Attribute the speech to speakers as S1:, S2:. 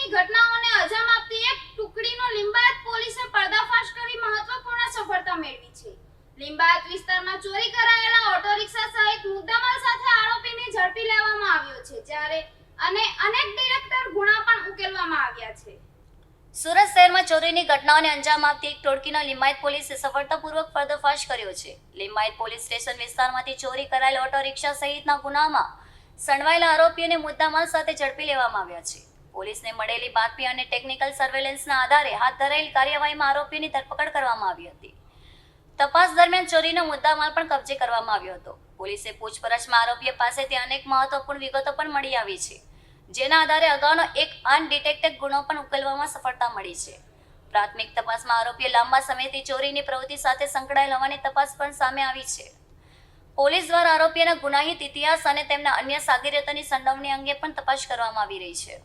S1: ચોરીની ઘટનાઓને અંજામ આપતી એક ટુકડીનો લિંબાયત પોલીસે પર્દાફાશ કરી મહત્વપૂર્ણ સફળતા મેળવી છે. લિંબાયત વિસ્તારમાં ચોરી કરાયેલા ઓટો રિક્ષા સહિત મુદ્દામાલ સાથે આરોપીને ઝડપી લેવામાં આવ્યો છે, જ્યારે અનેક ડિરેક્ટર ગુના પણ ઉકેલવામાં આવ્યા છે.
S2: સુરત શહેરમાં ચોરીની ઘટનાઓને અંજામ આપતી એક ટોળકીનો લિંબાયત પોલીસે સફળતાપૂર્વક પર્દાફાશ કર્યો છે. લિંબાયત પોલીસ સ્ટેશન વિસ્તારમાંથી ચોરી કરાયેલ ઓટો રિક્ષા સહિતના ગુનામાં સંડવાયેલા આરોપીઓને મુદ્દામાલ સાથે ઝડપી લેવામાં આવ્યા છે. પોલીસને મળેલી બાતમી અને ટેકનિકલ સર્વેલન્સના આધારે હાથ ધરાયેલ કાર્યવાહીમાં આરોપીઓની ધરપકડ કરવામાં આવી હતી. તપાસ દરમિયાન ચોરીનો મુદ્દામાલ પણ કબજે કરવામાં આવ્યો હતો. પોલીસે પૂછપરછમાં આરોપીઓ પાસેથી અનેક મહત્વપૂર્ણ વિગતો પણ મળી આવી છે, જેના આધારે અગાઉનો એક અનડિટેક્ટેડ ગુનો પણ ઉકેલવામાં સફળતા મળી છે. પ્રાથમિક તપાસમાં આરોપીઓ લાંબા સમયથી ચોરીની પ્રવૃત્તિ સાથે સંકળાયેલ હોવાની તપાસ પણ સામે આવી છે. પોલીસ દ્વારા આરોપીઓના ગુનાહિત ઇતિહાસ અને તેમના અન્ય સાગરીતોની સંડોવણી અંગે પણ તપાસ કરવામાં આવી રહી છે.